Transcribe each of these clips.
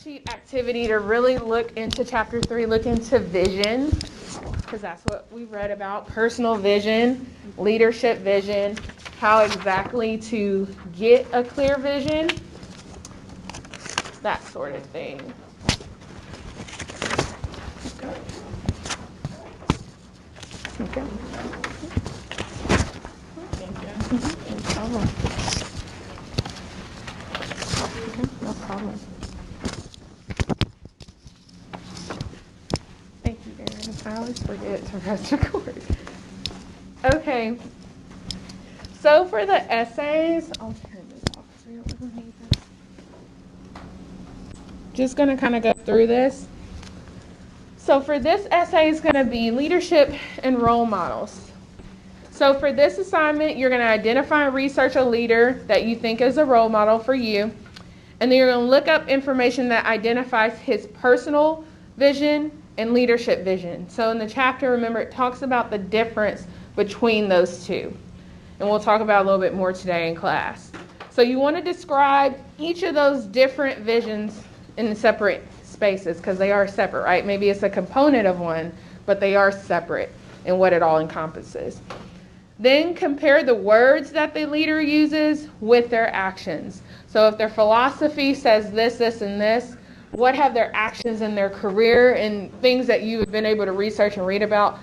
worksheet activity to really look into chapter 3, look into vision, because that's what we read about, personal vision, leadership vision, how exactly to get a clear vision, that sort of thing. Okay. No problem. Okay, no problem. Thank you, Erin. I always forget to press record. Okay. So for the essays, I'll turn this off because we don't really need this. Just going to kind of go through this. So for this essay is going to be leadership and role models. So for this assignment, you're going to identify and research a leader that you think is a role model for you. And then you're going to look up information that identifies his personal vision and leadership vision. So in the chapter, remember, it talks about the difference between those two. And we'll talk about a little bit more today in class. So you want to describe each of those different visions in separate spaces because they are separate, right? Maybe it's a component of one, but they are separate in what it all encompasses. Then compare the words that the leader uses with their actions. So if their philosophy says this, this, and this, what have their actions in their career and things that you've been able to research and read about,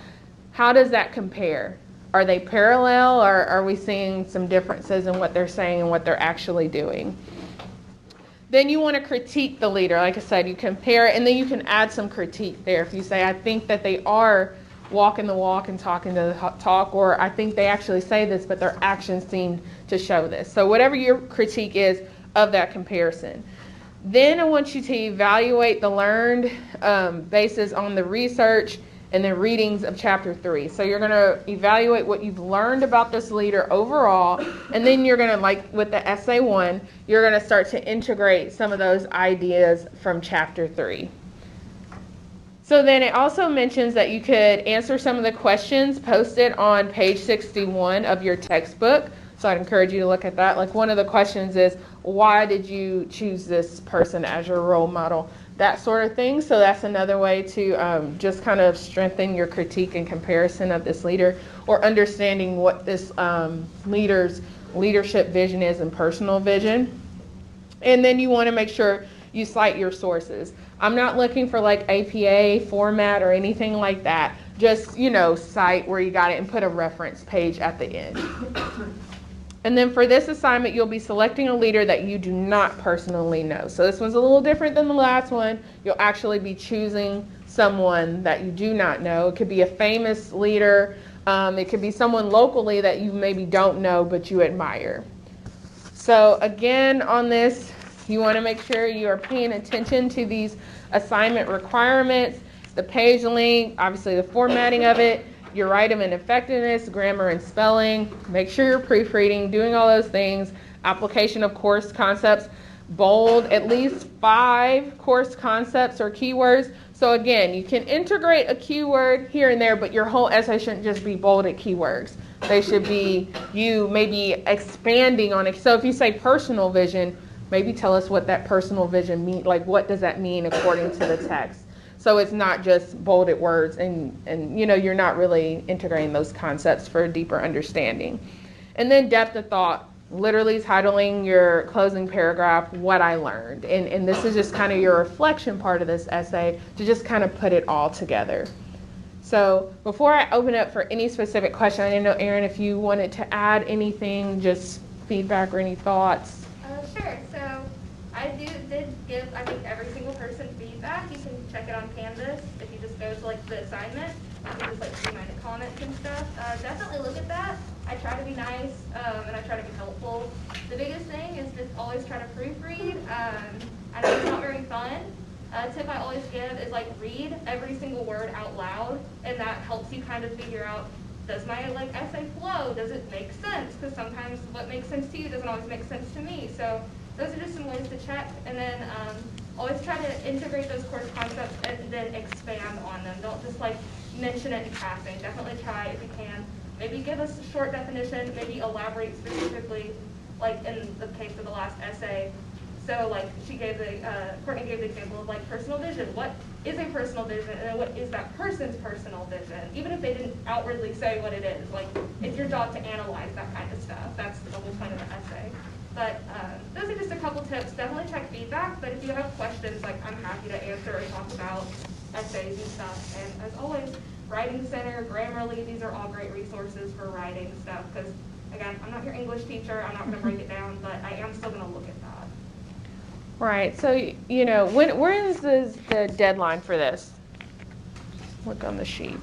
how does that compare? Are they parallel, or are we seeing some differences in what they're saying and what they're actually doing? Then you want to critique the leader. Like I said, you compare it, and then you can add some critique there. If you say, I think that they are walking the walk and talking the talk, or I think they actually say this, but their actions seem to show this. So whatever your critique is of that comparison. Then I want you to evaluate the learned basis on the research and the readings of chapter 3. So you're going to evaluate what you've learned about this leader overall, and then you're going to, like with the essay 1, you're going to start to integrate some of those ideas from chapter 3. So then it also mentions that you could answer some of the questions posted on page 61 of your textbook. So I'd encourage you to look at that. Like one of the questions is, why did you choose this person as your role model? That sort of thing. So that's another way to just kind of strengthen your critique and comparison of this leader, or understanding what this leader's leadership vision is and personal vision. And then you want to make sure you cite your sources. I'm not looking for like APA format or anything like that. Just, cite where you got it and put a reference page at the end. And then for this assignment, you'll be selecting a leader that you do not personally know. So this one's a little different than the last one. You'll actually be choosing someone that you do not know. It could be a famous leader. It could be someone locally that you maybe don't know, but you admire. So again, on this, you want to make sure you are paying attention to these assignment requirements, the page length, obviously the formatting of it, your writing and effectiveness, grammar and spelling. Make sure you're proofreading, doing all those things. Application of course concepts. Bold at least 5 course concepts or keywords. So again, you can integrate a keyword here and there, but your whole essay shouldn't just be bolded keywords. They should be you maybe expanding on it. So if you say personal vision, maybe tell us what that personal vision means. Like, what does that mean according to the text? So it's not just bolded words and you're not really integrating those concepts for a deeper understanding. And then depth of thought, literally titling your closing paragraph, what I learned. And this is just kind of your reflection part of this essay to just kind of put it all together. So before I open up for any specific question, I didn't know, Erin, if you wanted to add anything, just feedback or any thoughts. Sure. So I did give, I think, every single person feedback. You can check it on Canvas. If you just go to like the assignment, you can just see my comments and stuff. Definitely look at that. I try to be nice and I try to be helpful. The biggest thing is just always try to proofread. I know it's not very fun. A tip I always give is read every single word out loud, and that helps you kind of figure out, does my essay flow? Does it make sense? Because sometimes what makes sense to you doesn't always make sense to me. So those are just some ways to check. And then always try to integrate those course concepts and then expand on them. Don't just mention it in passing. Definitely try, if you can, maybe give us a short definition, maybe elaborate specifically, like in the case of the last essay, So like Courtney gave the example of like personal vision. What is a personal vision, and then what is that person's personal vision? Even if they didn't outwardly say what it is, like it's your job to analyze that kind of stuff. That's the whole point of the essay. But those are just a couple tips. Definitely check feedback, but if you have questions, like I'm happy to answer or talk about essays and stuff. And as always, Writing Center, Grammarly, these are all great resources for writing stuff. Because again, I'm not your English teacher. I'm not going to break it down, but I am still going to look at that. Right. So, you know, when is the deadline for this? Look on the sheet.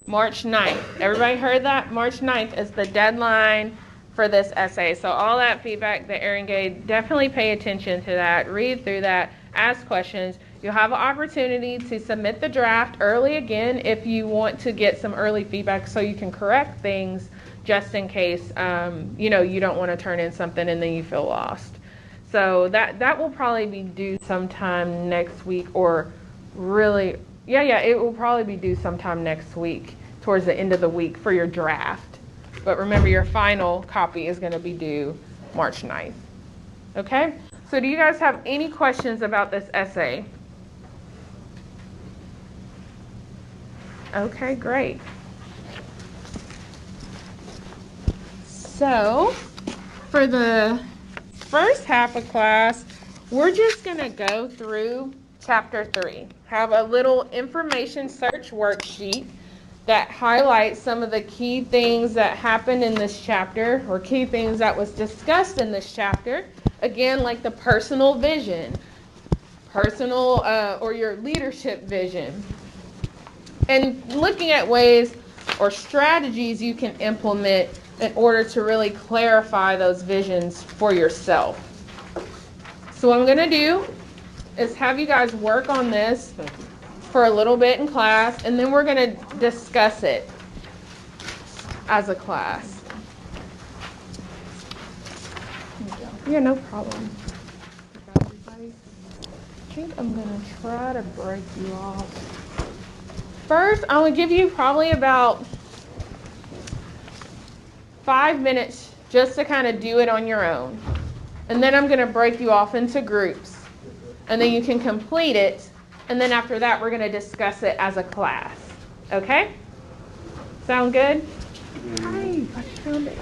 March 9th. Everybody heard that? March 9th is the deadline for this essay. So all that feedback that Erin gave, definitely pay attention to that. Read through that. Ask questions. You'll have an opportunity to submit the draft early again if you want to get some early feedback so you can correct things just in case, you know, you don't want to turn in something and then you feel lost. So that will probably be due sometime next week, or really, it will probably be due sometime next week, towards the end of the week for your draft. But remember, your final copy is going to be due March 9th. Okay? So do you guys have any questions about this essay? Okay, great. So for the first half of class, we're just going to go through chapter 3. Have a little information search worksheet that highlights some of the key things that happened in this chapter, or key things that was discussed in this chapter. Again, like the personal vision, or your leadership vision. And looking at ways or strategies you can implement in order to really clarify those visions for yourself. So what I'm going to do is have you guys work on this for a little bit in class, and then we're going to discuss it as a class. Yeah, no problem. I think I'm going to try to break you off. First, I'm going to give you probably about 5 minutes just to kind of do it on your own. And then I'm going to break you off into groups. And then you can complete it. And then after that, we're going to discuss it as a class. Okay? Sound good? Hi, I found it.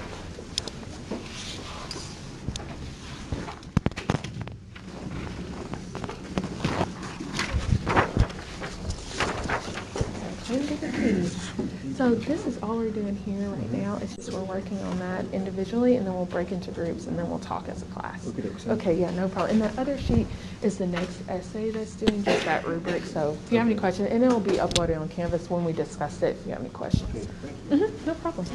So this is all we're doing here right now. It's just we're working on that individually, and then we'll break into groups, and then we'll talk as a class. Okay, yeah, no problem. And that other sheet is the next essay that's doing just that rubric. So if you have any questions, and it will be uploaded on Canvas when we discuss it if you have any questions. No problem.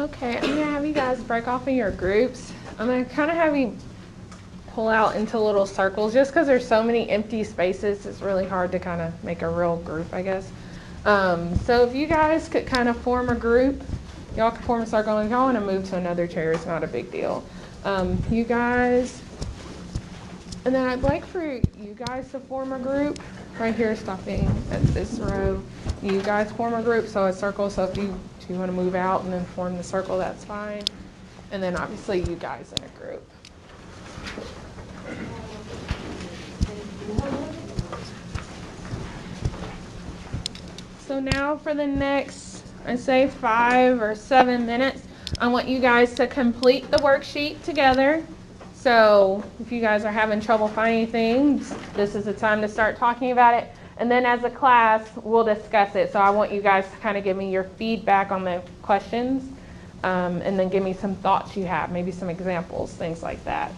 Okay, I'm gonna have you guys break off in your groups. I'm gonna kind of have you pull out into little circles just because there's so many empty spaces. It's really hard to kind of make a real group, I guess. So if you guys could kind of form a group, y'all can form a circle. If y'all want to move to another chair, it's not a big deal. You guys, and then I'd like for you guys to form a group right here, stopping at this row. You guys form a group, so a circle. So if you want to move out and then form the circle, that's fine. And then obviously you guys in a group. So now for the next, I'd say 5 or 7 minutes, I want you guys to complete the worksheet together. So if you guys are having trouble finding things, this is the time to start talking about it. And then as a class, we'll discuss it. So I want you guys to kind of give me your feedback on the questions, and then give me some thoughts you have, maybe some examples, things like that.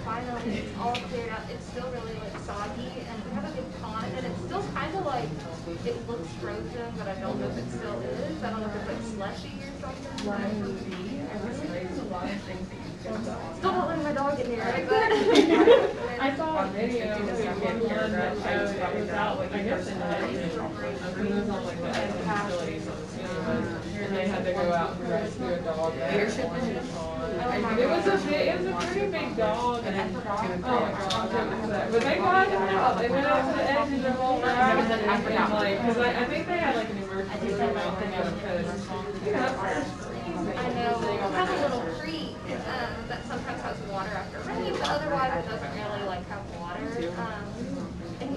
Finally, it's all cleared up. It's still really soggy, and we have a big pond, and it's still kind of it looks frozen, but I don't know if it still is. I don't know if it's slushy or something. Still don't let my dog in here, right? But I saw a video of one that showed it was out I guess in the and they had to go out and rescue a dog. It was a pretty big dog. Oh my gosh. But they got him out. They went out to the edge and they're all around. Because I think they had an emergency room out there because I know we have a little creek that sometimes has water after rain, but otherwise it doesn't really have water. And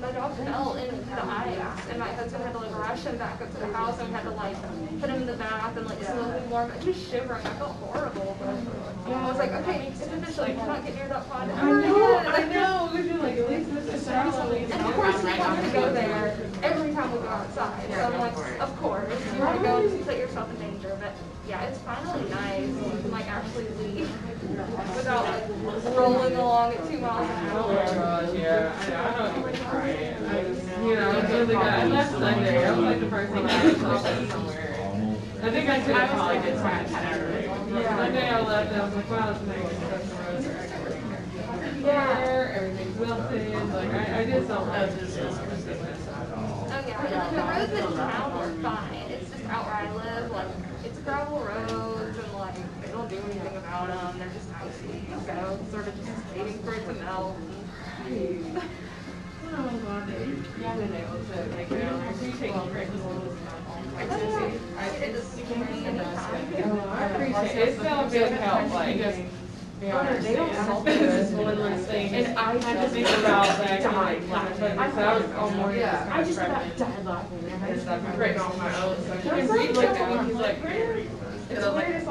my dog fell in the ice, and my husband had to rush him back up to the house and had to put him in the bath and slowly warm him. He was shivering. I felt horrible, but I was like, okay, it's official. You cannot get near that pond. I know. Would you at least this is shallow? And of course, he wanted to go there every time we go outside. So I'm like, of course, you want to go put yourself in danger, but. Yeah, it's finally nice. You can actually leave without rolling along at 2 miles an hour. Oh my gosh, yeah. I don't even try it. It's really good. I left Sunday. I was the first thing I actually somewhere. I think I could have probably did scratch Saturday. Sunday I left and I was like, wow, this makes sense. The roads are actually there. Everything's wilted. I just don't like this. Oh yeah, and the roads in town are fine. It's just out where I live, it's gravel roads, and they don't do anything about them. They're just icy, so sort of just waiting for it to melt. Oh, God, you haven't been able to make it out there. So you take breaks. I appreciate it. It's still a big help, they don't help this one thing. And I had to think about that. I was all morning. I just about died laughing. I had to written off my own. So I read looked at me. He's like, it's weird. It's I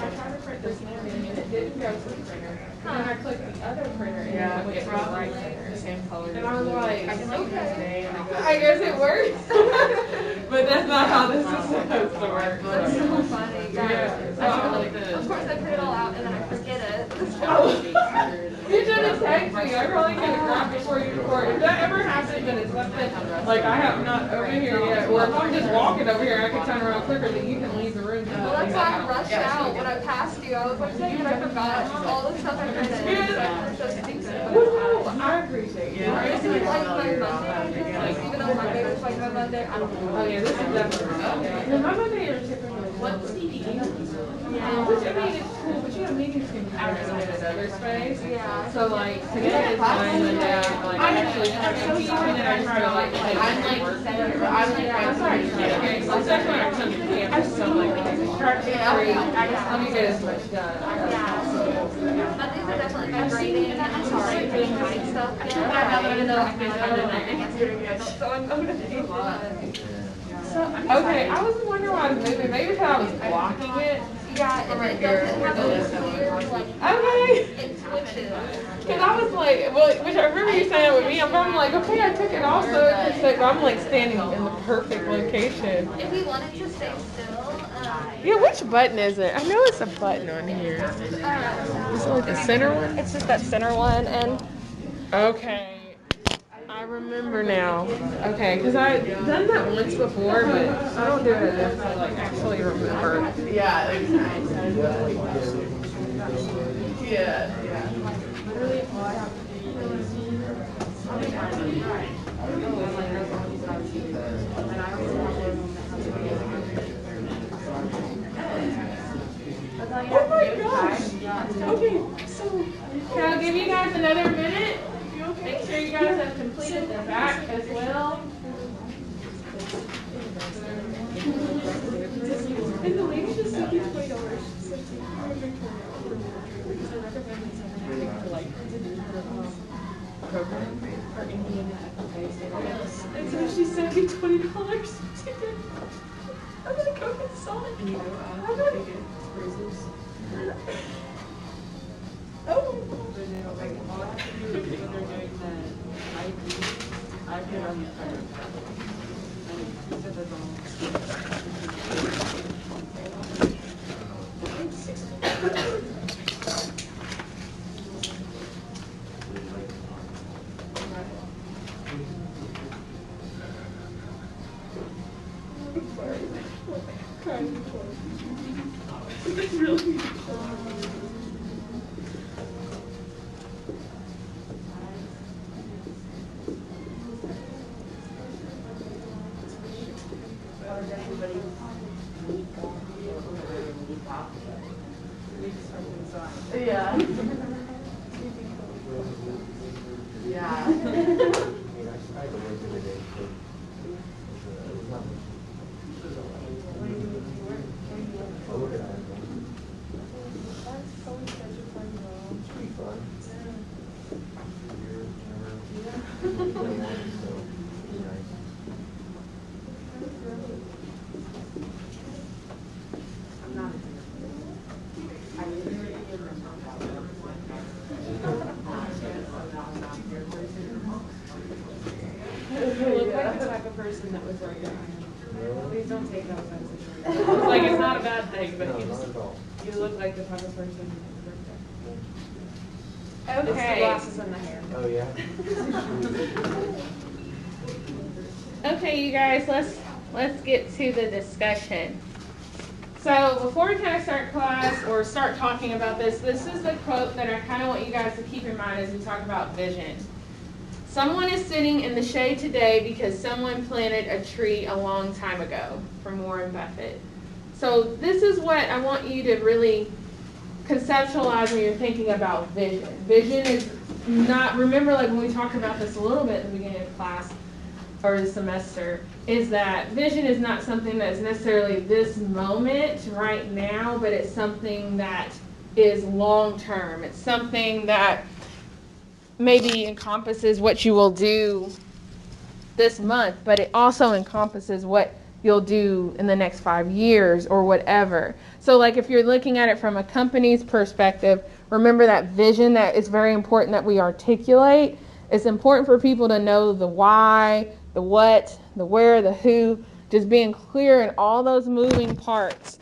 tried to print this morning and it didn't go to the printer. And then I clicked the other printer and it went to the right printer. Same color. And I was like, okay, I guess it works. But that's not how this is supposed to work. That's so funny. Yeah. Of course, I print it all out and then I forget it. You should have texted me. I probably could have grabbed before you record. If that ever happens and it's something I have not over here yet, or if I'm just walking over here, I can turn around quicker than you can leave the room. Well, that's why I rushed stressed out when I passed you. I was like, dang it, I forgot all the stuff I read. I appreciate it. Yeah. This is like my Monday, even though Monday was like my Monday. I don't know. Oh yeah, this is definitely. My Monday is typically what's CD? Yeah. Which I mean, it's cool, but you have meetings can be outside of other space. Yeah. So like today is mine Monday. Like actually, I'm so sorry that I try to like. I'm sorry. Especially when I come to campus, so like start to free. Let me get as much done. Mondays are definitely my grading. I'm sorry for the writing stuff. Now that I know I can do it, so I'm motivated. Okay, I was wondering why I was moving. Maybe because I was blocking it. Yeah, and it doesn't have those weird, like, Okay. it switches. Because I was like, well, which I remember you saying with me, I'm like, okay, I took it off, so I'm like standing in the perfect location. If we wanted to stay still, Yeah, which button is it? I know it's a button on here. Is it like the center one? it's just that center one, and Okay. I remember now. Okay, because I've done that once before, but I don't do it enough to like actually remember. Yeah, exactly. Yeah. Literally all I have to do is oh my gosh! Okay, so can I give you guys another minute? Make sure you guys have completed the back as well. And the lady just sent me $20. Program for Indiana FFA. And so she sent me $20. I'm gonna go consult it. And you know, bruises. Oh my gosh. All I have to do is when they're doing the I put on the cover. And so that's I'm sorry. Crying. It's really yeah. Yeah. You look like the type of person that would work out. Please don't take that offensive. It's like it's not a bad thing, but you look like the type of person that would work out. Okay. It's the glasses and the hair. Oh yeah. Okay, you guys, let's get to the discussion. So before we kind of start class or start talking about this is the quote that I kind of want you guys to keep in mind as we talk about vision. Someone is sitting in the shade today because someone planted a tree a long time ago, from Warren Buffett. So this is what I want you to really conceptualize when you're thinking about vision. Vision is not, remember like when we talked about this a little bit at the beginning of class or the semester, is that vision is not something that's necessarily this moment right now, but it's something that is long term. It's something that maybe encompasses what you will do this month, but it also encompasses what you'll do in the next 5 years or whatever. So like if you're looking at it from a company's perspective, remember that vision that is very important that we articulate. It's important for people to know the why, the what, the where, the who, just being clear in all those moving parts.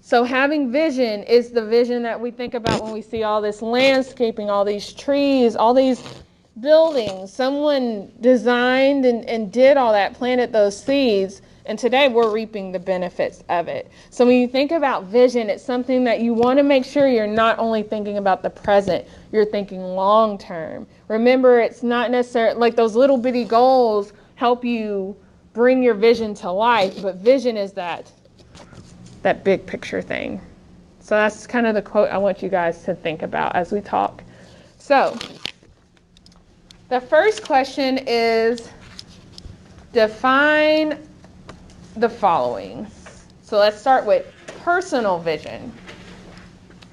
So having vision is the vision that we think about when we see all this landscaping, all these trees, all these buildings. Someone designed and did all that, planted those seeds. And today we're reaping the benefits of it. So when you think about vision, it's something that you want to make sure you're not only thinking about the present, you're thinking long term. Remember, it's not necessarily like those little bitty goals help you bring your vision to life, but vision is that big picture thing. So that's kind of the quote I want you guys to think about as we talk. So the first question is define the following. So let's start with personal vision.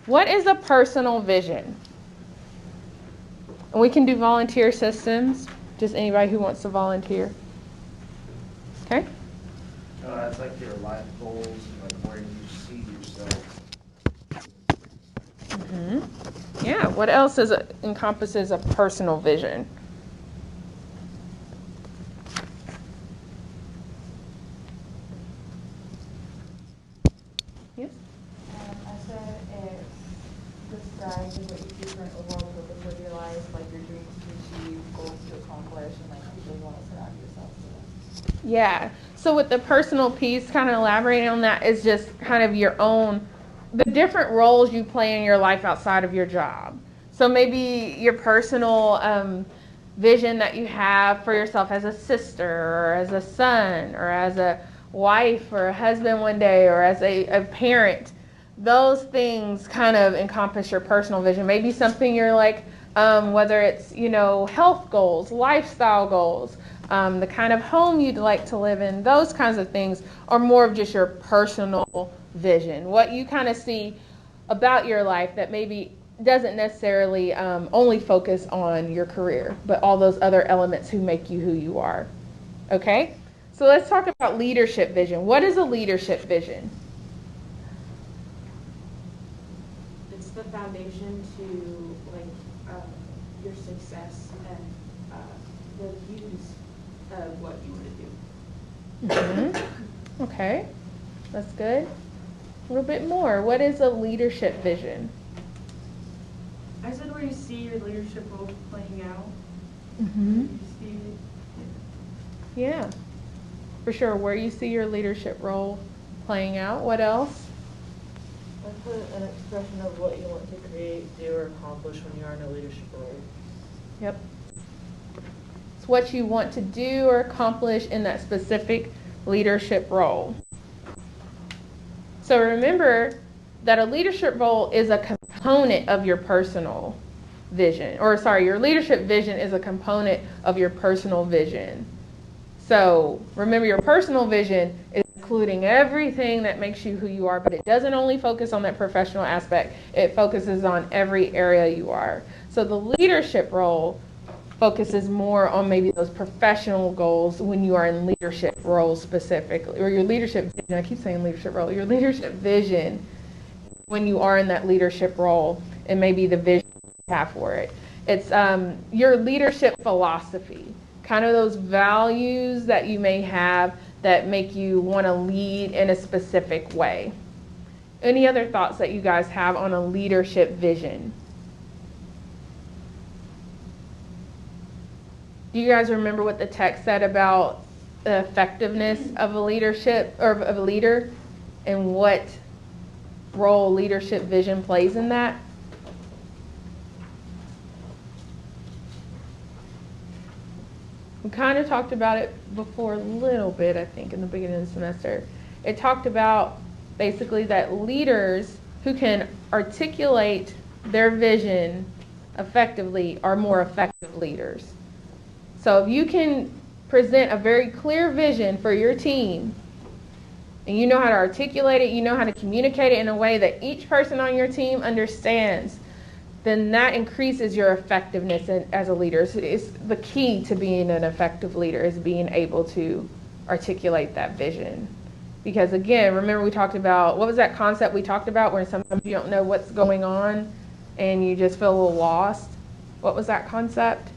What is a personal vision? And we can do volunteer systems. Just anybody who wants to volunteer. Okay? It's like your life goals, like where you see yourself. Yeah. What else encompasses a personal vision? Yes? I said it describes what you see for an overall purpose of your life, like your dreams to achieve, goals to accomplish, and like you really want to surround yourself with. Yeah. So with the personal piece, kind of elaborating on that is just kind of your own, the different roles you play in your life outside of your job. So maybe your personal vision that you have for yourself as a sister or as a son or as a wife or a husband one day or as a parent. Those things kind of encompass your personal vision. Maybe something you're like, whether it's, health goals, lifestyle goals, the kind of home you'd like to live in, those kinds of things are more of just your personal vision. What you kind of see about your life that maybe doesn't necessarily only focus on your career, but all those other elements who make you who you are. Okay? So let's talk about leadership vision. What is a leadership vision? It's the foundation to your success and the views of what you want to do. Okay, that's good. A little bit more. What is a leadership vision? I said where you see your leadership role playing out. Mm-hmm. You see it. Yeah, for sure. Where you see your leadership role playing out. What else? I put an expression of what you want to create, do, or accomplish when you are in a leadership role. Yep. It's what you want to do or accomplish in that specific leadership role. So remember that a leadership role is a component of your personal vision. Your leadership vision is a component of your personal vision. So remember, your personal vision is including everything that makes you who you are, but it doesn't only focus on that professional aspect. It focuses on every area you are. So the leadership role focuses more on maybe those professional goals when you are in leadership roles specifically, or your leadership vision. I keep saying leadership role. Your leadership vision when you are in that leadership role, and maybe the vision you have for it. It's your leadership philosophy, kind of those values that you may have that make you want to lead in a specific way. Any other thoughts that you guys have on a leadership vision? Do you guys remember what the text said about the effectiveness of a leadership or of a leader and what role leadership vision plays in that? We kind of talked about it before a little bit, I think, in the beginning of the semester. It talked about basically that leaders who can articulate their vision effectively are more effective leaders. So if you can present a very clear vision for your team, and you know how to articulate it, you know how to communicate it in a way that each person on your team understands, then that increases your effectiveness as a leader. It's the key to being an effective leader is being able to articulate that vision. Because again, remember we talked about, what was that concept we talked about where sometimes you don't know what's going on and you just feel a little lost? What was that concept?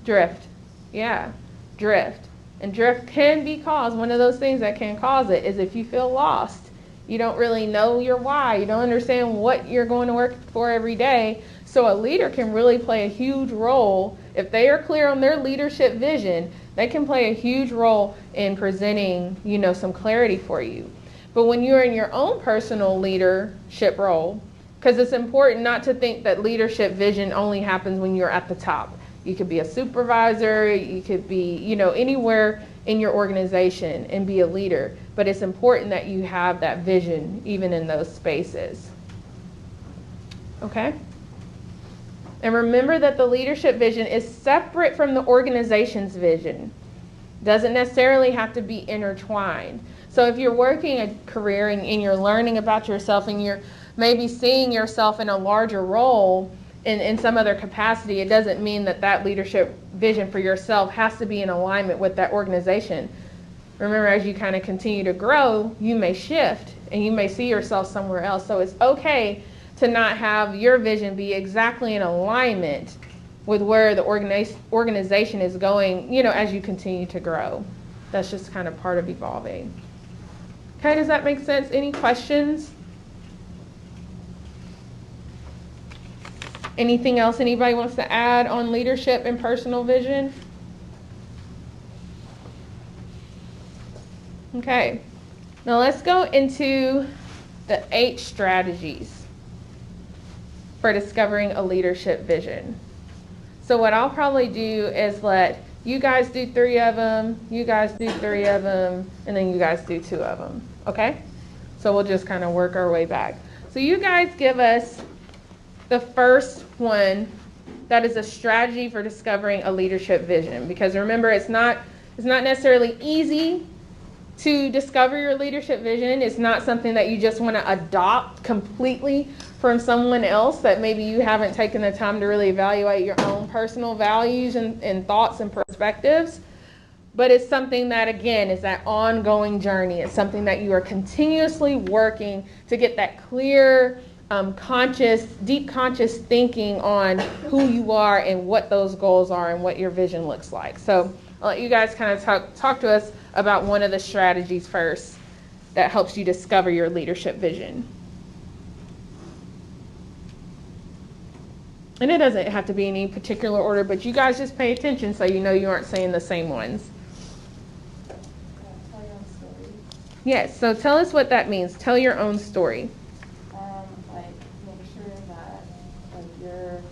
Drift. Yeah, drift. And drift can be caused, one of those things that can cause it is if you feel lost. You don't really know your why. You don't understand what you're going to work for every day. So a leader can really play a huge role. If they are clear on their leadership vision, they can play a huge role in presenting, some clarity for you. But when you're in your own personal leadership role, because it's important not to think that leadership vision only happens when you're at the top. You could be a supervisor, you could be, anywhere in your organization and be a leader. But it's important that you have that vision even in those spaces. Okay? And remember that the leadership vision is separate from the organization's vision. Doesn't necessarily have to be intertwined. So if you're working a career and you're learning about yourself and you're maybe seeing yourself in a larger role in some other capacity, it doesn't mean that leadership vision for yourself has to be in alignment with that organization. Remember, as you kind of continue to grow, you may shift and you may see yourself somewhere else. So it's okay to not have your vision be exactly in alignment with where the organization is going, as you continue to grow. That's just kind of part of evolving. Okay, does that make sense? Any questions? Anything else anybody wants to add on leadership and personal vision? Okay, now let's go into the 8 strategies for discovering a leadership vision. So what I'll probably do is let you guys do 3 of them, you guys do 3 of them, and then you guys do 2 of them, okay? So we'll just kind of work our way back. So you guys give us the first one that is a strategy for discovering a leadership vision. Because remember, it's not necessarily easy to discover your leadership vision. It's not something that you just want to adopt completely from someone else that maybe you haven't taken the time to really evaluate your own personal values and thoughts and perspectives. But it's something that, again, is that ongoing journey. It's something that you are continuously working to get that clear, deep conscious thinking on who you are and what those goals are and what your vision looks like. So I'll let you guys kind of talk to us about one of the strategies first that helps you discover your leadership vision. And it doesn't have to be in any particular order, but you guys just pay attention so you know you aren't saying the same ones. Tell your own story. Yes, so tell us what that means. Tell your own story. Make sure that your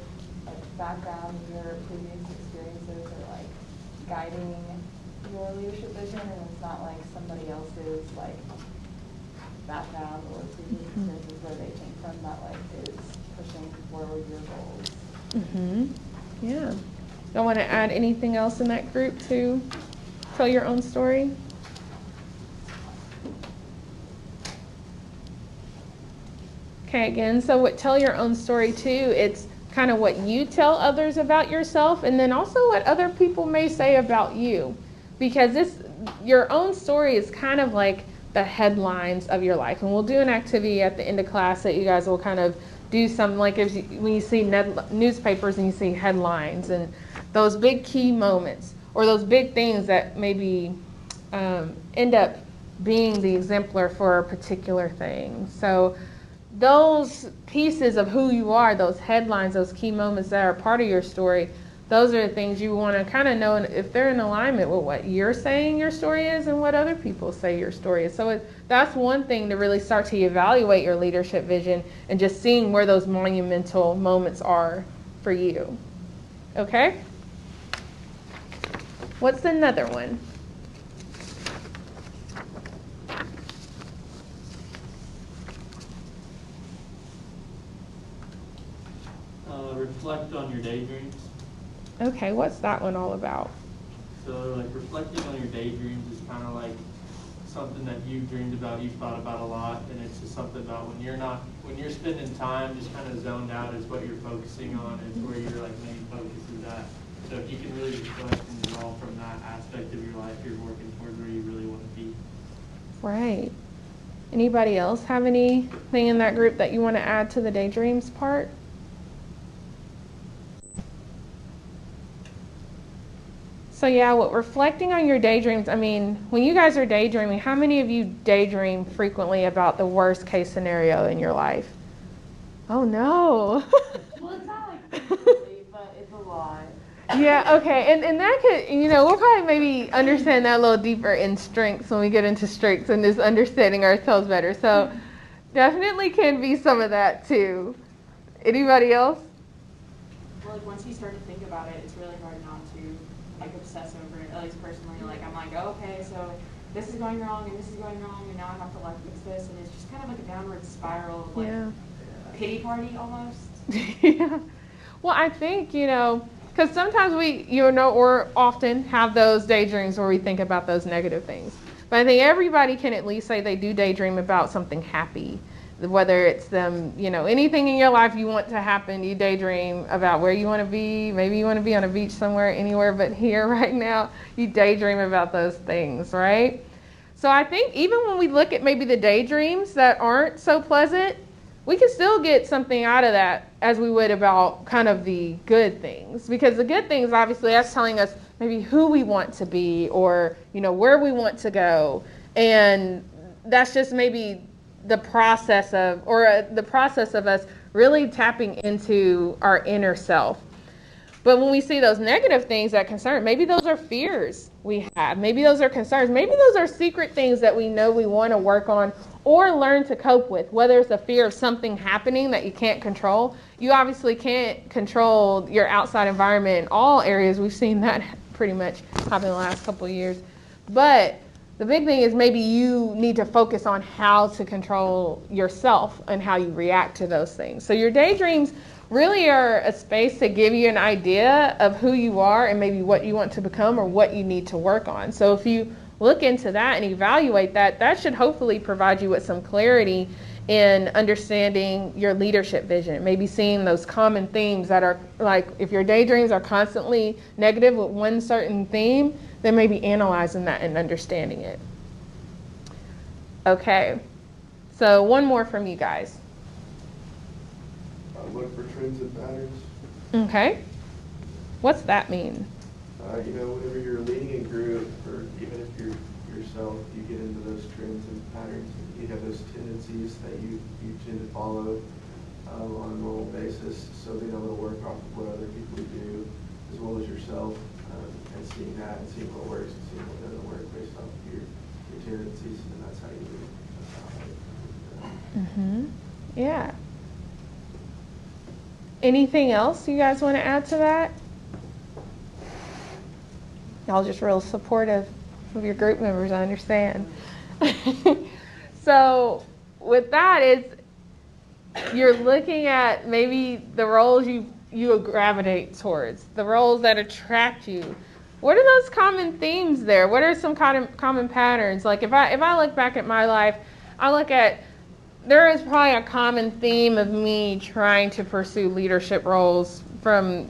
background, your previous experiences are guiding your leadership vision, and it's not somebody else's background or previous experiences where they came from that is pushing forward your goals. Yeah. Don't want to add anything else in that group to tell your own story? Okay, again, so tell your own story too, it's kind of what you tell others about yourself, and then also what other people may say about you. Because your own story is kind of like the headlines of your life. And we'll do an activity at the end of class that you guys will kind of do some, when you see newspapers and you see headlines and those big key moments or those big things that maybe end up being the exemplar for a particular thing. So those pieces of who you are, those headlines, those key moments that are part of your story, those are the things you want to kind of know if they're in alignment with what you're saying your story is and what other people say your story is. So that's one thing to really start to evaluate your leadership vision and just seeing where those monumental moments are for you. Okay? What's another one? Reflect on your daydreams. Okay, what's that one all about? So reflecting on your daydreams is kind of something that you've dreamed about, you've thought about a lot, and it's just something about when you're spending time just kind of zoned out is what you're focusing on, is where your main focus is at. So if you can really reflect and evolve from that aspect of your life, you're working towards where you really want to be. Right. Anybody else have anything in that group that you want to add to the daydreams part? So yeah, reflecting on your daydreams, when you guys are daydreaming, how many of you daydream frequently about the worst case scenario in your life? Oh no. Well, it's not lot. Yeah, okay, and that could, we'll probably maybe understand that a little deeper in strengths when we get into strengths and just understanding ourselves better. So definitely can be some of that too. Anybody else? Well, like once you start to think about it, it's really hard not to like obsess over it. At least personally, like I'm like, oh, okay, so this is going wrong and this is going wrong, and now I have to like fix this, and it's just kind of like a downward spiral of like pity party almost. Yeah. Well, I think, because sometimes or often have those daydreams where we think about those negative things. But I think everybody can at least say they do daydream about something happy. Whether it's them, anything in your life you want to happen, you daydream about where you want to be. Maybe you want to be on a beach somewhere, anywhere but here right now. You daydream about those things, right? So I think even when we look at maybe the daydreams that aren't so pleasant, we can still get something out of that as we would about kind of the good things. Because the good things, obviously, that's telling us maybe who we want to be or, where we want to go. And that's just maybe the process of us really tapping into our inner self. But when we see those negative things that concern, maybe those are fears we have. Maybe those are concerns. Maybe those are secret things that we know we want to work on or learn to cope with, whether it's a fear of something happening that you can't control. You obviously can't control your outside environment in all areas. We've seen that pretty much happen in the last couple of years. But the big thing is maybe you need to focus on how to control yourself and how you react to those things. So your daydreams really are a space to give you an idea of who you are and maybe what you want to become or what you need to work on. So if you look into that and evaluate that, that should hopefully provide you with some clarity in understanding your leadership vision. Maybe seeing those common themes that are like, if your daydreams are constantly negative with one certain theme, then maybe analyzing that and understanding it. Okay, so one more from you guys. Look for trends and patterns. Okay. What's that mean? Whenever you're leading a group, or even if you're yourself, you get into those trends and patterns. You have those tendencies that you tend to follow on a normal basis. So being able to work off of what other people do, as well as yourself, and seeing that and seeing what works and seeing what doesn't work based off of your tendencies, and that's how you lead. Yeah. Anything else you guys want to add to that? Y'all just real supportive of your group members, I understand. So with that is you're looking at maybe the roles you gravitate towards, the roles that attract you. What are those common themes there? What are some common patterns? Like if I look back at my life, I look at there is probably a common theme of me trying to pursue leadership roles from,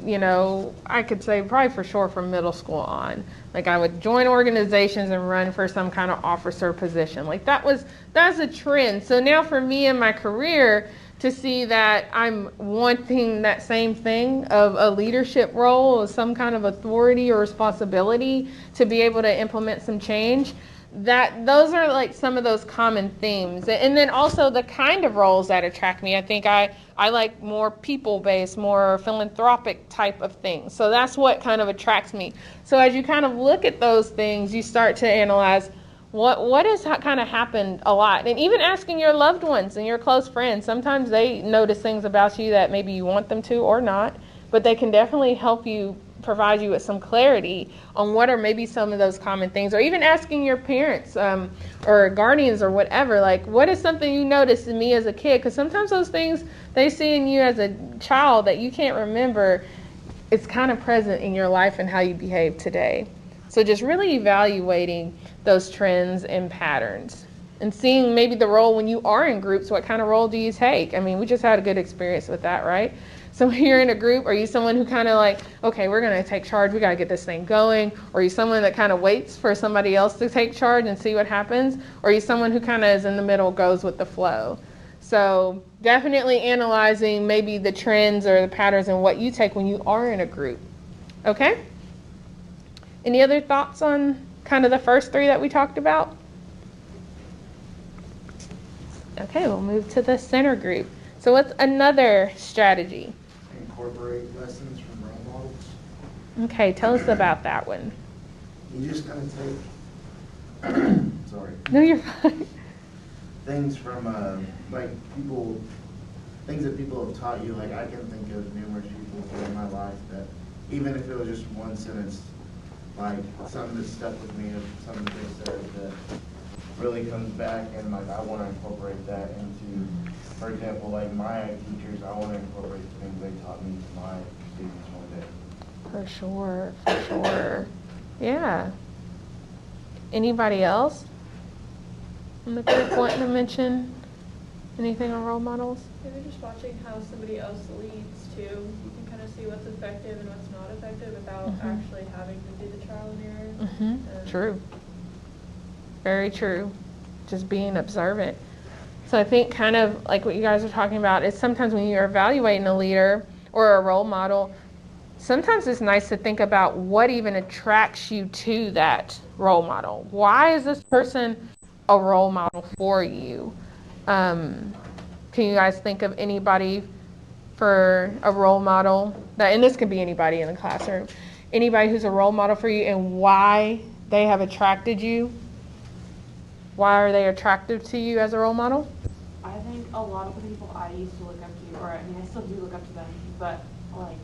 I could say probably for sure from middle school on. Like I would join organizations and run for some kind of officer position. Like that's a trend. So now for me in my career to see that I'm wanting that same thing of a leadership role, or some kind of authority or responsibility to be able to implement some change, that those are like some of those common themes. And then also the kind of roles that attract me. I think I like more people-based, more philanthropic type of things. So that's what kind of attracts me. So as you kind of look at those things, you start to analyze what has kind of happened a lot. And even asking your loved ones and your close friends, sometimes they notice things about you that maybe you want them to or not, but they can definitely help you, provide you with some clarity on what are maybe some of those common things. Or even asking your parents or guardians or whatever, like what is something you noticed in me as a kid? Because sometimes those things they see in you as a child that you can't remember, it's kind of present in your life and how you behave today. So just really evaluating those trends and patterns and seeing maybe the role when you are in groups, what kind of role do you take? I mean, we just had a good experience with that, right? So when you're in a group, are you someone who kind of like, okay, we're going to take charge, we got to get this thing going? Or are you someone that kind of waits for somebody else to take charge and see what happens? Or are you someone who kind of is in the middle, goes with the flow? So definitely analyzing maybe the trends or the patterns and what you take when you are in a group. Okay? Any other thoughts on kind of the first three that we talked about? Okay, we'll move to the center group. So what's another strategy? Incorporate lessons from role models. Okay, tell us about that one. You just kind of take, sorry, No, you're fine. things from, like people, things that people have taught you. Like I can think of numerous people throughout my life that, even if it was just one sentence, like something that stuck with me, of something that they said that really comes back, and like I want to incorporate that into, for example, like my ag teachers, I want to incorporate the things they taught me to my students one day. For sure, for sure. Yeah. Anybody else in the group wanting to mention anything on role models? Maybe just watching how somebody else leads too. You can kind of see what's effective and what's not effective without actually having to do the trial and error. True. Very true. Just being observant. So I think kind of like what you guys are talking about is sometimes when you're evaluating a leader or a role model, sometimes it's nice to think about what even attracts you to that role model. Why is this person a role model for you? Can you guys think of anybody for a role model that, and this could be anybody in the classroom, anybody who's a role model for you and why they have attracted you? Why are they attractive to you as a role model? I think a lot of the people I used to look up to, or I mean, I still do look up to them, but like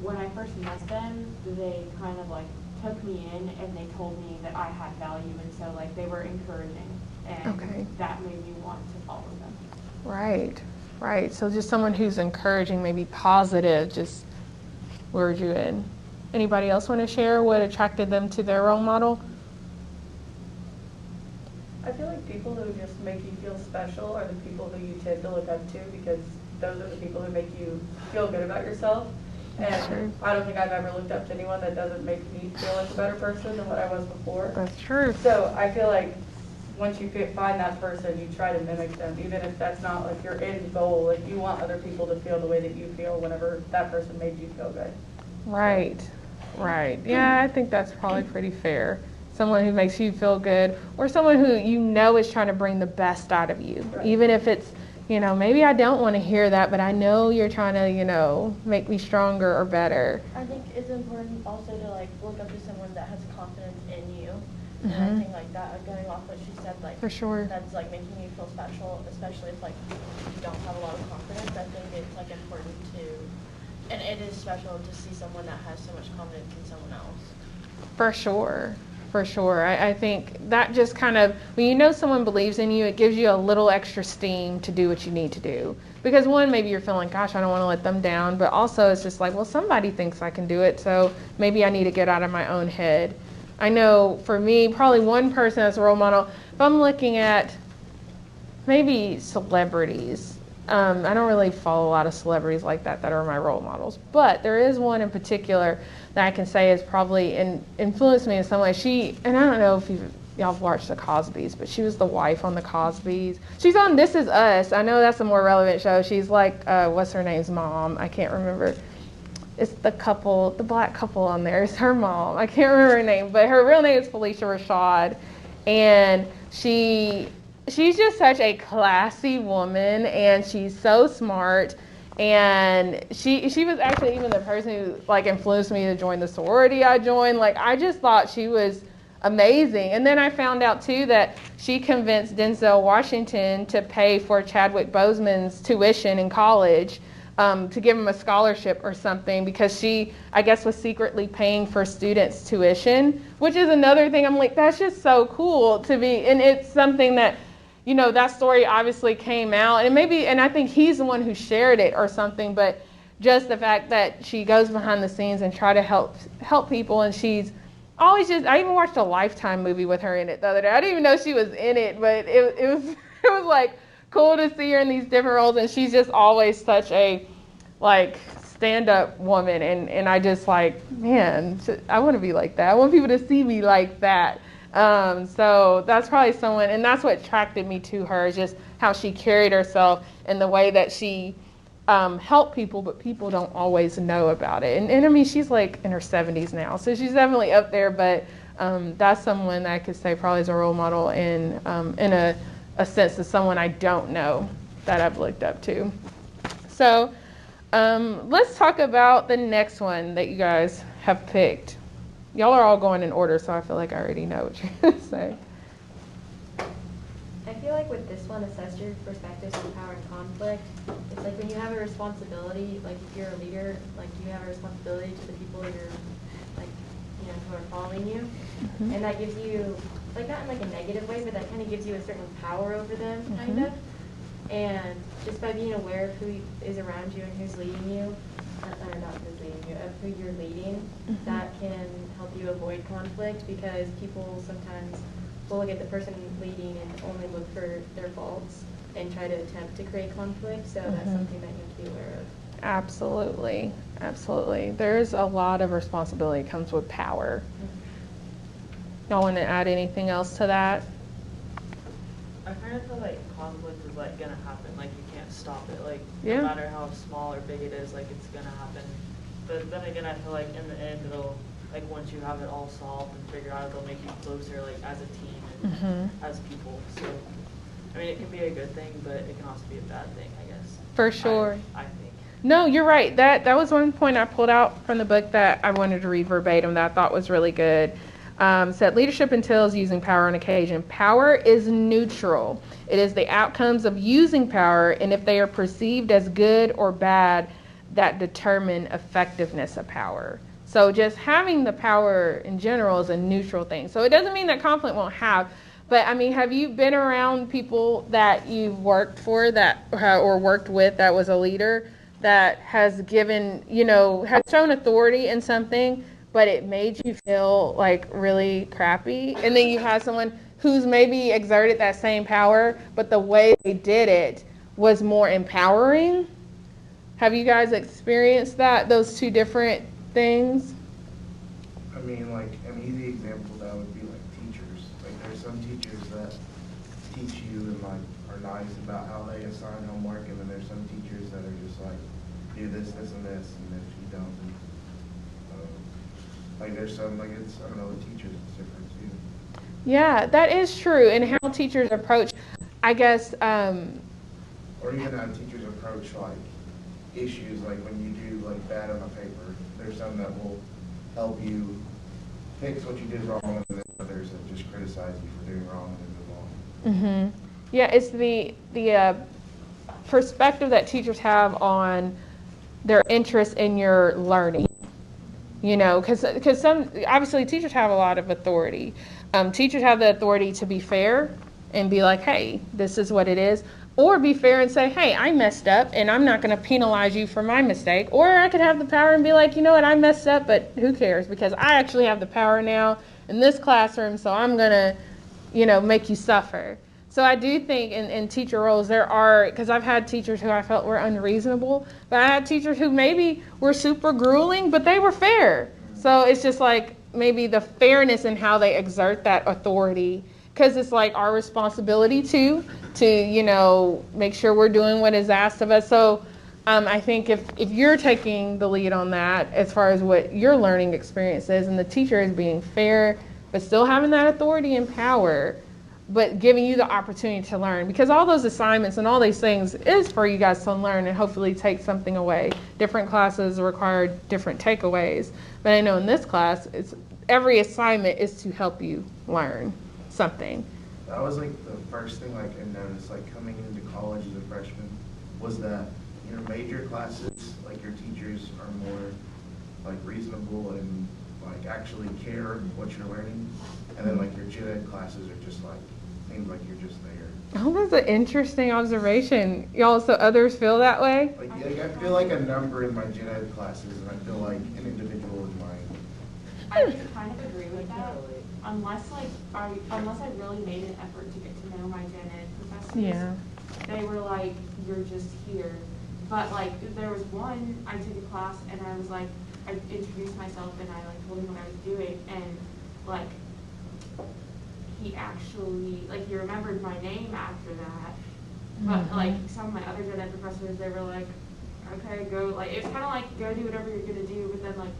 when I first met them, they kind of like took me in and they told me that I had value, and so like they were encouraging, and that made me want to follow them. Right, right. So just someone who's encouraging, maybe positive, just lured you in. Anybody else want to share what attracted them to their role model? I feel like people who just make you feel special are the people who you tend to look up to, because those are the people who make you feel good about yourself. And I don't think I've ever looked up to anyone that doesn't make me feel like a better person than what I was before. That's true. So I feel like once you find that person, you try to mimic them, even if that's not like your end goal. Like you want other people to feel the way that you feel whenever that person made you feel good. Right, right. Yeah, I think that's probably pretty fair. Someone who makes you feel good, or someone who you know is trying to bring the best out of you. Right. Even if it's, maybe I don't want to hear that, but I know you're trying to, make me stronger or better. I think it's important also to like look up to someone that has confidence in you. And I think like that, going off what she said, like for sure, that's like making you feel special, especially if like you don't have a lot of confidence. I think it's like important to, and it is special to see someone that has so much confidence in someone else. For sure. For sure. I think that just kind of, when you know someone believes in you, it gives you a little extra steam to do what you need to do. Because one, maybe you're feeling, gosh, I don't want to let them down. But also it's just like, well, somebody thinks I can do it. So maybe I need to get out of my own head. I know for me, probably one person as a role model, if I'm looking at maybe celebrities, I don't really follow a lot of celebrities like that are my role models. But there is one in particular that I can say has probably influenced me in some way. And I don't know if y'all have watched the Cosbys, but she was the wife on the Cosbys. She's on This Is Us. I know that's a more relevant show. She's like, what's her name's mom? I can't remember. It's the black couple on there. It's her mom. I can't remember her name, but her real name is Felicia Rashad. And she's just such a classy woman, and she's so smart. And she was actually even the person who like influenced me to join the sorority I joined. Like I just thought she was amazing. And then I found out too that she convinced Denzel Washington to pay for Chadwick Boseman's tuition in college, to give him a scholarship or something, because she, I guess, was secretly paying for students' tuition, which is another thing. I'm like, that's just so cool to be, and it's something that, that story obviously came out, and I think he's the one who shared it or something, but just the fact that she goes behind the scenes and try to help people, and she's always I even watched a Lifetime movie with her in it the other day. I didn't even know she was in it, but it was it was like cool to see her in these different roles, and she's just always such a like stand-up woman, and I just like, man, I want to be like that. I want people to see me like that. So that's probably someone, and that's what attracted me to her, is just how she carried herself and the way that she helped people, but people don't always know about it. And I mean, she's like in her 70s now, so she's definitely up there, but that's someone that I could say probably is a role model in a sense of someone I don't know that I've looked up to. So Let's talk about the next one that you guys have picked. Y'all are all going in order, so I feel like I already know what you're going to say. I feel like with this one, assess your perspectives on power and conflict. It's like when you have a responsibility, like if you're a leader, like you have a responsibility to the people you're, like, you know, who are following you. Mm-hmm. And that gives you, like not in like a negative way, but that kind of gives you a certain power over them, kind of. And just by being aware of who is around you and who's leading you, or not who's leading you, of who you're leading, that can help you avoid conflict, because people sometimes will look at the person leading and only look for their faults and try to attempt to create conflict. So that's something that you have to be aware of. Absolutely. Absolutely. There's a lot of responsibility that comes with power. Y'all want to add anything else to that? I kind of feel like conflict is like gonna happen. Like you can't stop it. Like Yeah. no matter how small or big it is, like it's gonna happen. But then again, I feel like in the end, it'll, like once you have it all solved and figured out, it'll make you closer, like as a team and as people. So I mean, it can be a good thing, but it can also be a bad thing, I guess. For sure. I think. No, you're right. That was one point I pulled out from the book that I wanted to read verbatim that I thought was really good. Said leadership entails using power on occasion. Power is neutral. It is the outcomes of using power, and if they are perceived as good or bad, that determine effectiveness of power. So just having the power in general is a neutral thing. So it doesn't mean that conflict won't have, but I mean, have you been around people that you've worked for that or worked with that was a leader that has given, you know, has shown authority in something, but it made you feel like really crappy? And then you have someone who's maybe exerted that same power, but the way they did it was more empowering. Have you guys experienced that, those two different things? I mean, like, an easy example of that would be like teachers. Like, there's some teachers that teach you and like are nice about how they assign homework, and then there's some teachers that are just like, do this, this, and this, and if you don't, then, like there's some, like it's, I don't know, the teachers is different too. Yeah, that is true. And how teachers approach, I guess, Or even how teachers approach like issues, like when you do like bad on a paper, there's some that will help you fix what you did wrong, and then others that just criticize you for doing wrong and then move on. Yeah, it's the perspective that teachers have on their interest in your learning. You know, because some, obviously teachers have a lot of authority. Teachers have the authority to be fair and be like, hey, this is what it is. Or be fair and say, hey, I messed up and I'm not going to penalize you for my mistake. Or I could have the power and be like, you know what, I messed up, but who cares? Because I actually have the power now in this classroom, so I'm going to, you know, make you suffer. So I do think in teacher roles there are, because I've had teachers who I felt were unreasonable, but I had teachers who maybe were super grueling, but they were fair. So it's just like maybe the fairness in how they exert that authority, because it's like our responsibility too, to, you know, make sure we're doing what is asked of us. So I think if you're taking the lead on that as far as what your learning experience is, and the teacher is being fair, but still having that authority and power, but giving you the opportunity to learn, because all those assignments and all these things is for you guys to learn and hopefully take something away. Different classes require different takeaways, but I know in this class, every assignment is to help you learn something. That was like the first thing like I noticed, like coming into college as a freshman, was that your major classes, like your teachers are more like reasonable and like actually care what you're learning, and then like your gen ed classes are just like, seems like you're just there. Oh, that's an interesting observation. Y'all, so others feel that way? Like I feel like a number in my gen ed classes, and I feel like an individual in mine. I kind of agree with that. Unless I really made an effort to get to know my gen ed professors. Yeah. They were like, you're just here. But like there was one, I took a class and I was like, I introduced myself and I like told him what I was doing, and like he actually, like he remembered my name after that. But like some of my other gen ed professors, they were like, okay, go, like it's kind of like go do whatever you're gonna do. But then like,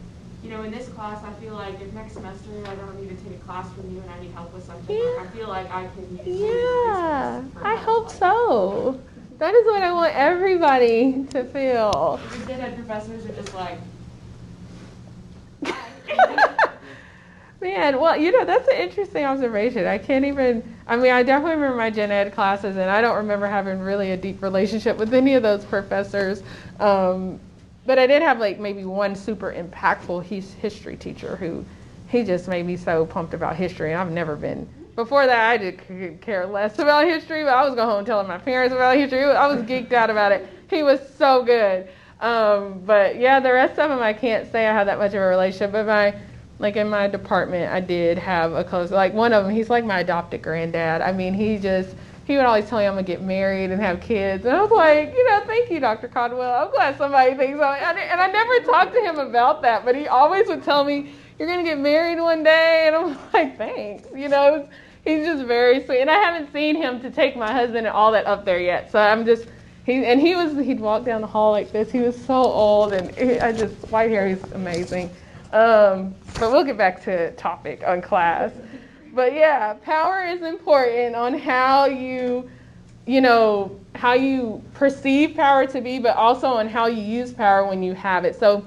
you know, in this class, I feel like if next semester I don't need to take a class from you and I need help with something, like, I feel like I can use Yeah, for I help, hope like, so. That is what I want everybody to feel. Your deadhead professors are just like, Man, well, that's an interesting observation. I definitely remember my gen ed classes, and I don't remember having really a deep relationship with any of those professors. But I did have like maybe one super impactful history teacher who, he just made me so pumped about history. I've never been, before that I could care less about history, but I was going home telling my parents about history. I was geeked out about it. He was so good. But yeah, the rest of them I can't say I had that much of a relationship, but in my department, I did have a close, like one of them, he's like my adopted granddad. I mean, he would always tell me I'm going to get married and have kids. And I was like, thank you, Dr. Caldwell. I'm glad somebody thinks so. And I never talked to him about that, but he always would tell me, you're going to get married one day. And I'm like, thanks. He's just very sweet. And I haven't seen him to take my husband and all that up there yet. So I'm just, he'd walk down the hall like this. He was so old, and white hair, he's amazing. But we'll get back to topic on class. But yeah, power is important on how you perceive power to be, but also on how you use power when you have it. So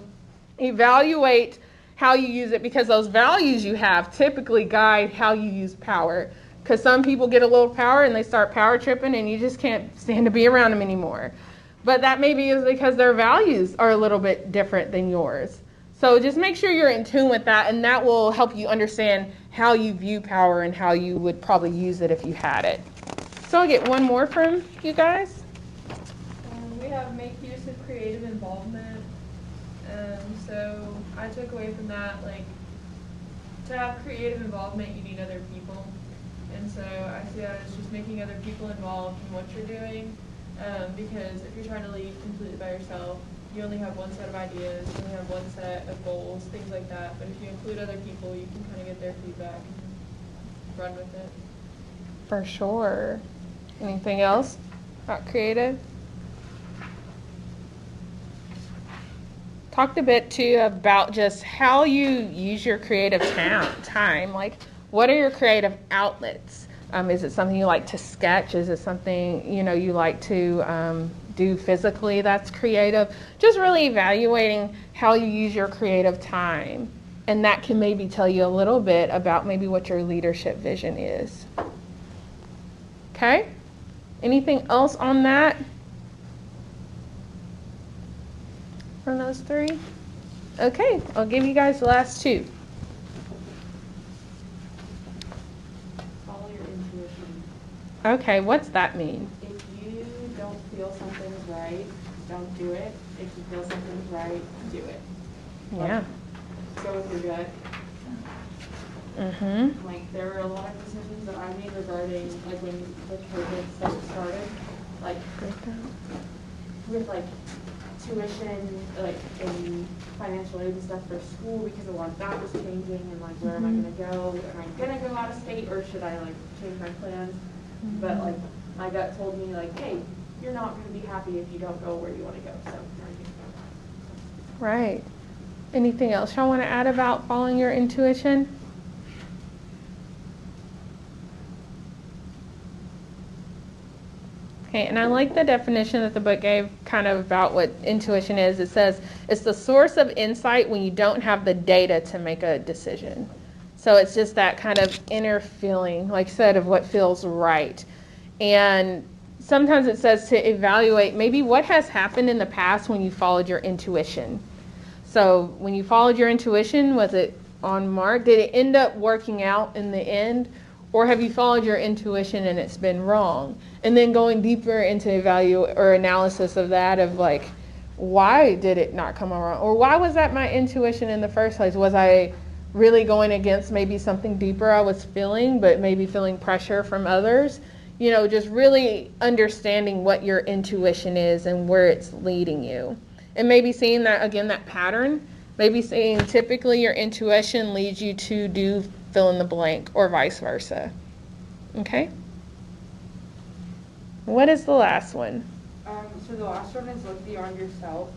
evaluate how you use it, because those values you have typically guide how you use power. Because some people get a little power and they start power tripping, and you just can't stand to be around them anymore. But that maybe is because their values are a little bit different than yours. So just make sure you're in tune with that, and that will help you understand how you view power and how you would probably use it if you had it. So I'll get one more from you guys. We have make use of creative involvement. So I took away from that, to have creative involvement, you need other people. And so I see that as just making other people involved in what you're doing, because if you're trying to lead completely by yourself, you only have one set of ideas, you only have one set of goals, things like that. But if you include other people, you can kind of get their feedback and run with it. For sure. Anything else about creative? Talked a bit too about just how you use your creative time. Like, what are your creative outlets? Is it something you like to sketch? Is it something you like to do physically that's creative? Just really evaluating how you use your creative time, and that can maybe tell you a little bit about maybe what your leadership vision is. Okay? Anything else on that from those three? Okay, I'll give you guys the last two. follow your intuition. Okay, what's that mean? If you don't feel something's right, don't do it. If you feel something's right, do it. Yeah. Go with your gut. Mm-hmm. Like, there were a lot of decisions that I made regarding, like, when the COVID stuff started, like, with, like, tuition, like, and financial aid and stuff for school, because a lot of that was changing, and, like, where am I gonna go? Am I gonna go out of state, or should I, like, change my plans? But, like, my gut told me, like, hey, you're not gonna be happy if you don't go where you wanna go, so. Right. Anything else y'all want to add about following your intuition? Okay, and I like the definition that the book gave kind of about what intuition is. It says it's the source of insight when you don't have the data to make a decision. So it's just that kind of inner feeling, like I said, of what feels right. And sometimes it says to evaluate maybe what has happened in the past when you followed your intuition. So when you followed your intuition, was it on mark? Did it end up working out in the end? Or have you followed your intuition and it's been wrong? And then going deeper into analysis of that, of like, why did it not come around? Or why was that my intuition in the first place? Was I really going against maybe something deeper I was feeling, but maybe feeling pressure from others? You know, just really understanding what your intuition is and where it's leading you. And maybe seeing that, again, that pattern, maybe seeing typically your intuition leads you to do fill in the blank or vice versa. Okay? What is the last one? So the last one is look beyond yourself.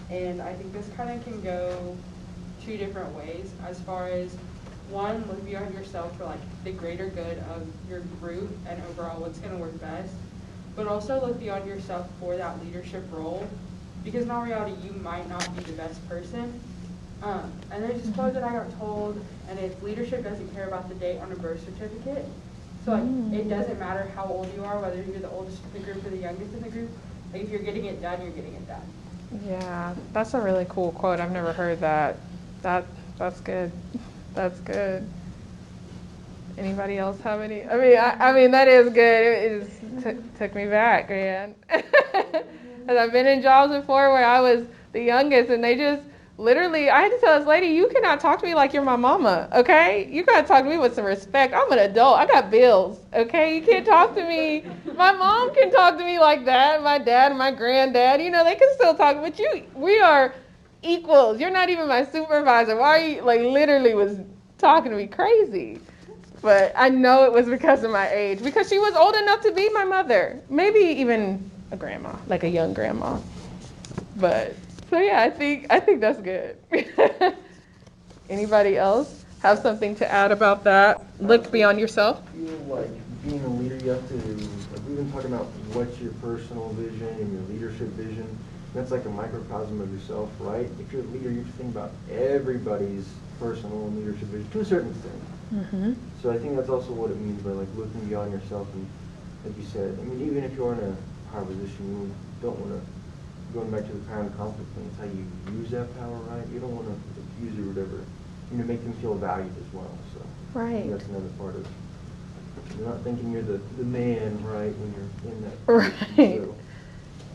And I think this kind of can go two different ways, as far as one, look beyond yourself for like the greater good of your group and overall what's going to work best. but also look beyond yourself for that leadership role, because in all reality, you might not be the best person. And there's this quote that I got told, and it's leadership doesn't care about the date on a birth certificate. So like, it doesn't matter how old you are, whether you're the oldest in the group or the youngest in the group. Like, if you're getting it done, you're getting it done. Yeah, that's a really cool quote. I've never heard that. That's good. That's good. Anybody else have any? I mean, that is good. It just took me back, man. Because I've been in jobs before where I was the youngest, and they just literally, I had to tell this lady, you cannot talk to me like you're my mama, okay? You gotta talk to me with some respect. I'm an adult. I got bills, okay? You can't talk to me. My mom can talk to me like that. My dad, my granddad, you know, they can still talk. But we are equals. You're not even my supervisor. Why are you, like, literally was talking to me crazy? But I know it was because of my age, because she was old enough to be my mother. Maybe even a grandma, like a young grandma. But so yeah, I think that's good. Anybody else have something to add about that? Look beyond yourself. I feel like being a leader, you have to, like we've been talking about what's your personal vision and your leadership vision. That's like a microcosm of yourself, right? If you're a leader, you have to think about everybody's personal and leadership vision to a certain extent. Mm-hmm. So I think that's also what it means by like looking beyond yourself, and like you said, I mean, even if you're in a higher position, you don't want to, going back to the power and conflict thing, it's how you use that power, right? You don't want to abuse it or whatever, you know, make them feel valued as well. So I think that's another part of, you're not thinking you're the man, right, when you're in that right. So.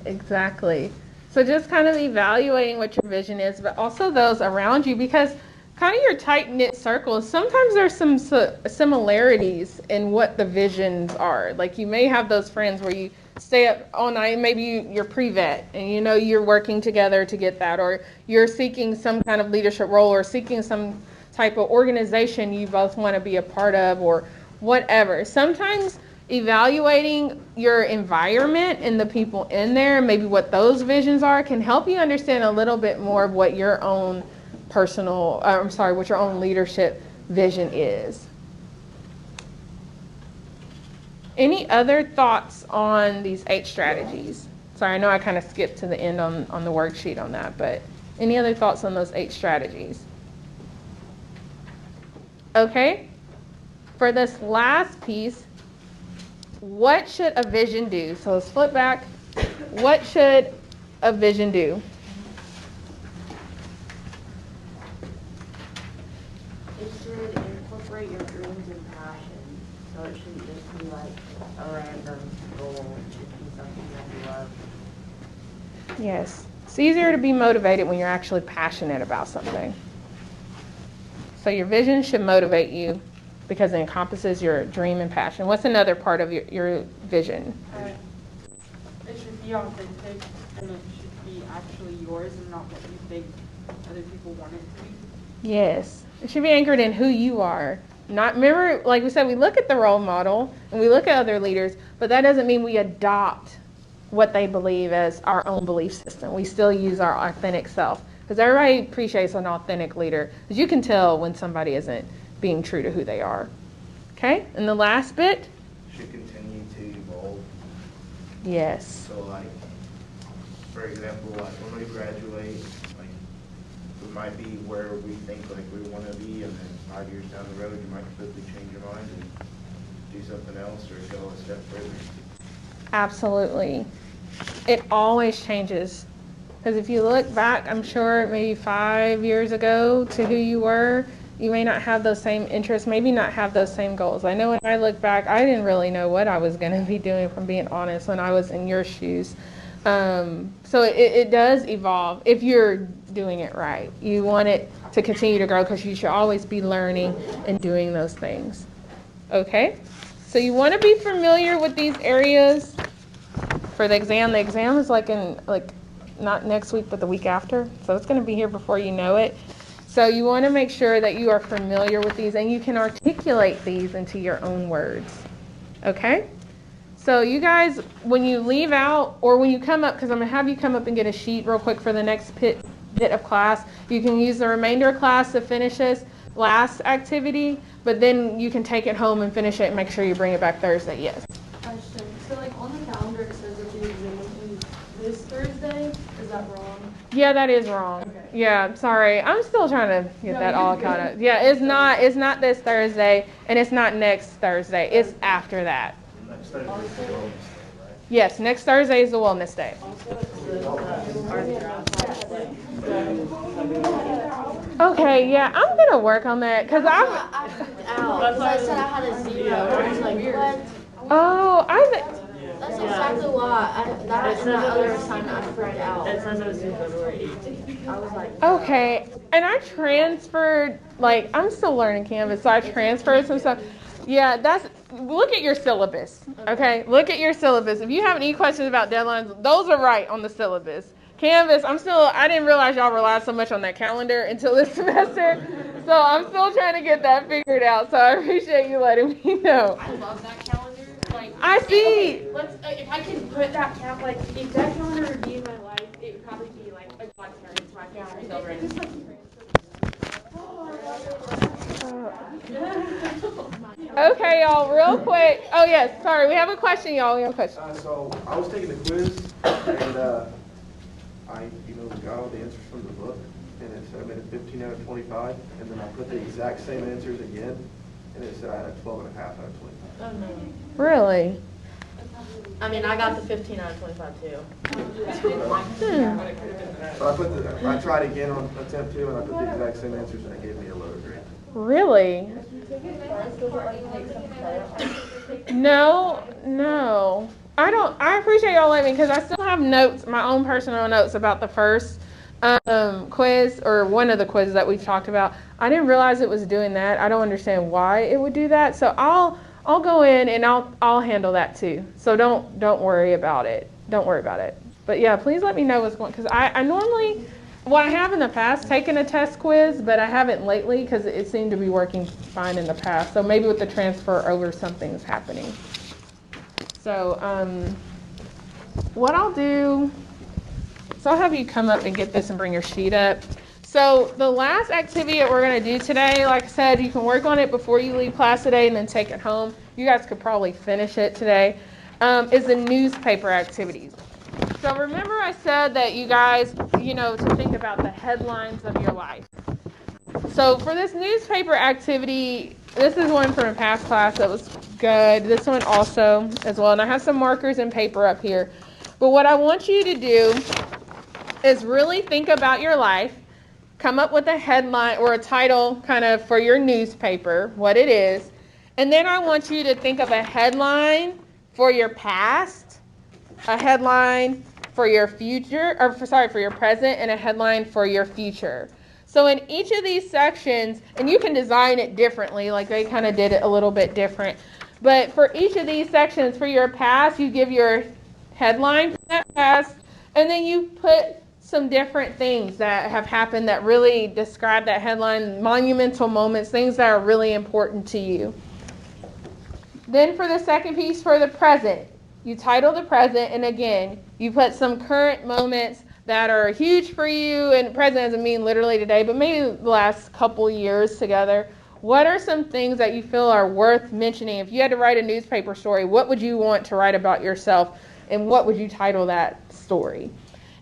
Exactly. So just kind of evaluating what your vision is, but also those around you, because kind of your tight-knit circles, sometimes there's some similarities in what the visions are. Like you may have those friends where you stay up all night, maybe you're pre-vet and you know you're working together to get that, or you're seeking some kind of leadership role or seeking some type of organization you both want to be a part of or whatever. Sometimes evaluating your environment and the people in there, maybe what those visions are, can help you understand a little bit more of what your own what your own leadership vision is. Any other thoughts on these 8 strategies? Sorry, I know I kind of skipped to the end on the worksheet on that, but any other thoughts on those 8 strategies? Okay, for this last piece, what should a vision do? So let's flip back. What should a vision do? It should incorporate your dreams and passions, so it shouldn't just be like a random goal. It should be something that you love. Yes. It's easier to be motivated when you're actually passionate about something. So your vision should motivate you because it encompasses your dream and passion. What's another part of your vision? It should be authentic, and it should be actually yours and not what you think other people want it to be. Yes. It should be anchored in who you are. Remember, like we said, we look at the role model and we look at other leaders, but that doesn't mean we adopt what they believe as our own belief system. We still use our authentic self, because everybody appreciates an authentic leader, because you can tell when somebody isn't being true to who they are. Okay? And the last bit? Should continue to evolve. Yes. So like, for example, like when we graduate, like we might be where we think like we want to be, and then 5 years down the road, you might completely change your mind and do something else or go a step further. Absolutely. It always changes. Because if you look back, I'm sure maybe 5 years ago to who you were, you may not have those same interests, maybe not have those same goals. I know when I look back, I didn't really know what I was going to be doing, if I'm being honest, when I was in your shoes. So it does evolve if you're doing it right. You want it to continue to grow because you should always be learning and doing those things. Okay? So you want to be familiar with these areas for the exam. The exam is not next week, but the week after. So it's going to be here before you know it. So you want to make sure that you are familiar with these and you can articulate these into your own words. Okay? So you guys, when you leave out or when you come up, because I'm going to have you come up and get a sheet real quick for the next bit of class. You can use the remainder of class to finish this last activity, but then you can take it home and finish it and make sure you bring it back Thursday. Yes? Question. So like on the calendar, it Yeah, that is wrong. Okay. Yeah, sorry. I'm still trying to get No, that you're all good. caught up. Yeah, it's not this Thursday, and it's not next Thursday. It's after that. Next Thursday is the Wellness Day, right? Yes, next Thursday is the Wellness Day. Okay, yeah, I'm gonna work on that because I freaked out because I said I had a 0. I was like, what? That's exactly why that and that other assignment I freaked out. It says it was due February 18th. I was like, Okay, and I transferred, like, I'm still learning Canvas, so I transferred some stuff. Yeah, look at your syllabus, okay? Look at your syllabus. If you have any questions about deadlines, those are right on the syllabus. Canvas, I didn't realize y'all relied so much on that calendar until this semester, so I'm still trying to get that figured out, so I appreciate you letting me know. I love that calendar. Like, I see. Okay, if I can put that if that calendar would be in my life, it would probably be like a godsend to my family children. Okay, y'all, real quick. Oh, yes, sorry, we have a question, y'all. We have a question. So I was taking the quiz, and I got all the answers from the book, and it said I made a 15 out of 25, and then I put the exact same answers again, and it said I had a 12 and a half out of 25. oh no. Really? I mean, I got the 15 out of 25 too. So I tried again on attempt 2, and I put the exact same answers, and it gave me a lower grade. Really? No. I appreciate y'all letting me, because I still have notes, my own personal notes about the first quiz, or one of the quizzes that we've talked about. I didn't realize it was doing that. I don't understand why it would do that. So I'll go in and I'll handle that too. So don't worry about it. Don't worry about it. But yeah, please let me know what's going, because I normally, I have in the past taken a test quiz, but I haven't lately because it seemed to be working fine in the past. So maybe with the transfer over, something's happening. So what I'll do, I'll have you come up and get this and bring your sheet up. So the last activity that we're going to do today, like I said, you can work on it before you leave class today and then take it home. You guys could probably finish it today, is the newspaper activities. So remember I said that you guys, to think about the headlines of your life. So for this newspaper activity, this is one from a past class that was good. This one also as well. And I have some markers and paper up here. But what I want you to do is really think about your life. Come up with a headline or a title kind of for your newspaper, what it is. And then I want you to think of a headline for your past, a headline for your future, for your present, and a headline for your future. So in each of these sections, and you can design it differently, like they kind of did it a little bit different. But for each of these sections, for your past, you give your headline for that past, and then you put some different things that have happened that really describe that headline, monumental moments, things that are really important to you. Then for the second piece, for the present, you title the present, and again, you put some current moments that are huge for you, and present doesn't mean literally today, but maybe the last couple years together. What are some things that you feel are worth mentioning? If you had to write a newspaper story, what would you want to write about yourself, and what would you title that story?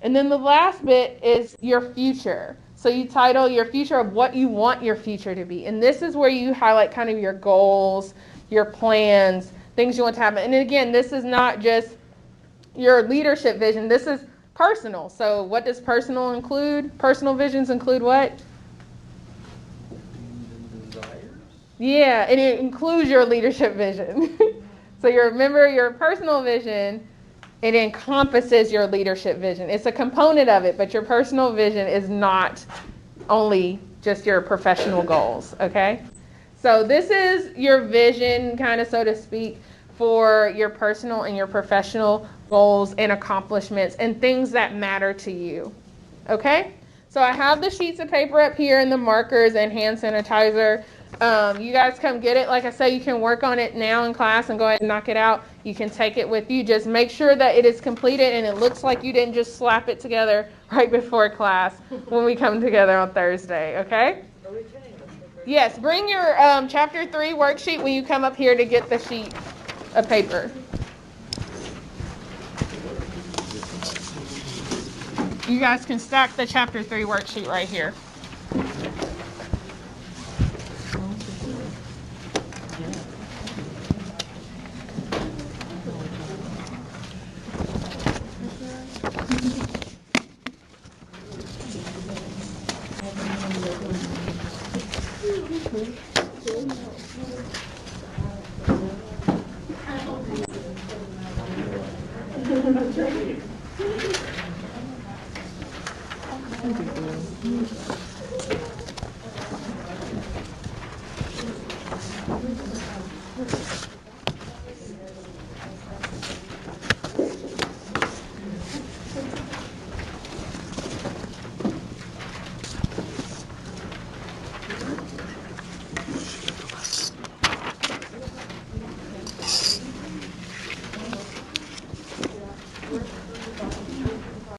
And then the last bit is your future. So you title your future of what you want your future to be. And this is where you highlight kind of your goals, your plans, things you want to happen. And again, this is not just your leadership vision. This is personal. So what does personal include? Personal visions include what? Desires? Yeah, and it includes your leadership vision. So you remember your personal vision, it encompasses your leadership vision. It's a component of it, but your personal vision is not only just your professional goals, okay? So this is your vision, kind of so to speak, for your personal and your professional goals and accomplishments and things that matter to you, okay? So I have the sheets of paper up here and the markers and hand sanitizer. You guys come get it. Like I said, you can work on it now in class and go ahead and knock it out. You can take it with you. Just make sure that it is completed and it looks like you didn't just slap it together right before class when we come together on Thursday, okay? Yes, bring your Chapter 3 worksheet when you come up here to get the sheet of paper. You guys can stack the chapter 3 worksheet right here.